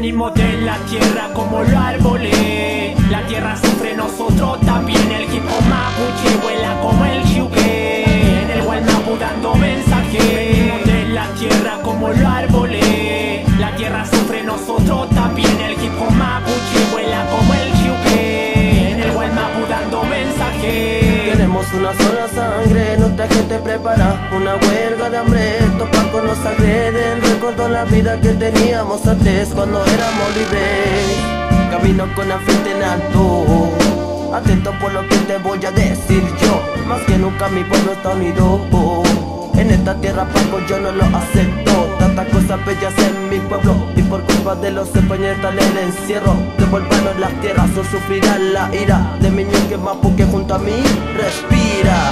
Venimos de la tierra como los árboles. La tierra sufre, nosotros también. El hip hop mapuche vuela como el yuque. En el Gualmapu dando mensaje. Venimos de la tierra como los árboles. La tierra sufre, nosotros también. El hip hop mapuche vuela como el yuque. En el Gualmapu dando mensaje. Queremos una sola sangre, nuestra gente prepara una huelga de hambre. Estos pacos nos agreden, recuerdo la vida que teníamos antes cuando éramos libres. Camino con la frente en alto, atento por lo que te voy a decir yo. Más que nunca mi pueblo está unido. En esta tierra paco yo no lo acepto. Tantas cosas bellas en mi pueblo y por culpa de los españoles en el encierro. Devuélvanos las tierras o sufrirán la ira de mi ñuque mapu que junto a mí respira.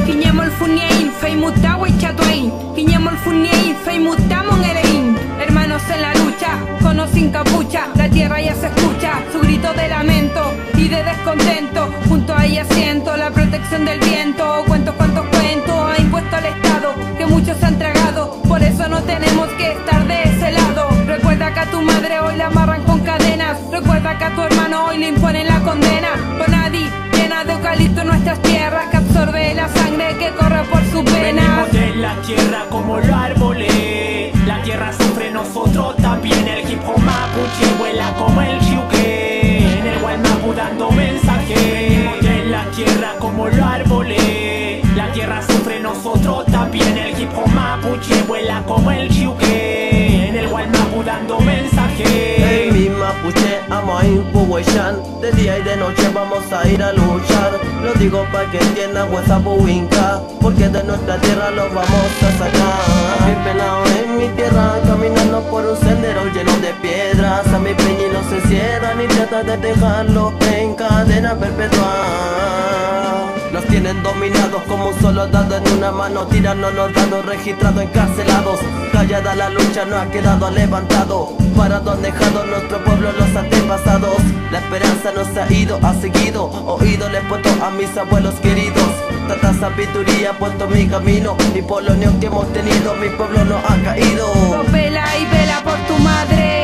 Quiñemos el funiein, feimutawa y chatuain. Quiñemos el funiein, feimutamos en elein. Hermanos en la lucha, con o sin capucha. La tierra ya se escucha, su grito de lamento y de descontento. Junto a ella siento la protección del viento. Cuentos ha impuesto el Estado que muchos han tragado. Por eso no tenemos que estar de ese lado. Recuerda que a tu madre hoy la amarran con cadenas. Recuerda que a tu hermano hoy le imponen la condena. Bonadi, llena de eucalipto en nuestras tierras, que absorbe la sangre que corre por sus venas. Venimos de la tierra como los árboles. La tierra sufre, nosotros también. El hip hop mapuche vuela como el yuque. En el Gualmapu dando mensaje. Venimos de la tierra como los árboles. La tierra sufre, nosotros también. El hip hop mapuche vuela como el yuque. En el Gualmapu dando mensaje. En mi mapuche amo a Impuhueshan. De día y de noche vamos a ir a luchar. Lo digo para que entiendan huesa buinca, porque de nuestra tierra los vamos a sacar. Bien pelado en mi tierra, caminando por un sendero lleno de piedras. A mi peñino se cierra ni trata de dejarlo en cadena perpetua. Nos tienen dominados como un solo dado en una mano, tirando los dados registrados encarcelados. Callada la lucha no ha quedado levantado. Para donde dejado nuestro pueblo los antepasados. La esperanza nos ha ido, ha seguido. Oído le he puesto a mis abuelos queridos. Tanta sabiduría ha puesto en mi camino. Y por la unión que hemos tenido mi pueblo no ha caído. Vela y vela por tu madre.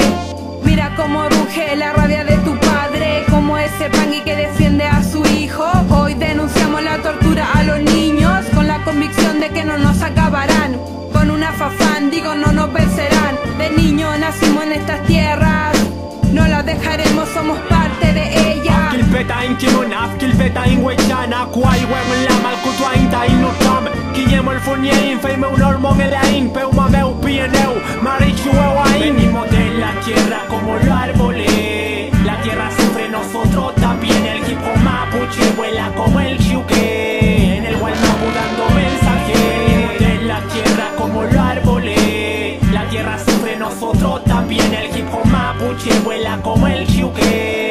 Mira cómo ruge la rabia de tu padre. Como ese pangui que defiende a su hijo. Hoy denunciamos la tortura a los niños, con la convicción de que no nos acabarán. Con una fafán, digo no nos vencerán. De niño nacimos en estas tierras, no las dejaremos, somos parte de ella. Kilpetain kimunaf, kilpetain wechana. Kuay wewen la malkutuain tain nutam. Quillemo el funiein, feime un hormón elain. Peuma meu pieneu, marichu ewain. Venimos de la tierra como los árboles. La tierra sufre, nosotros también. El hip hop mapuche vuela como el yuque. En el Gualmapu dando mensaje. Venimos de la tierra como los árboles. La tierra sufre, nosotros también. El hip hop mapuche vuela como el yuque.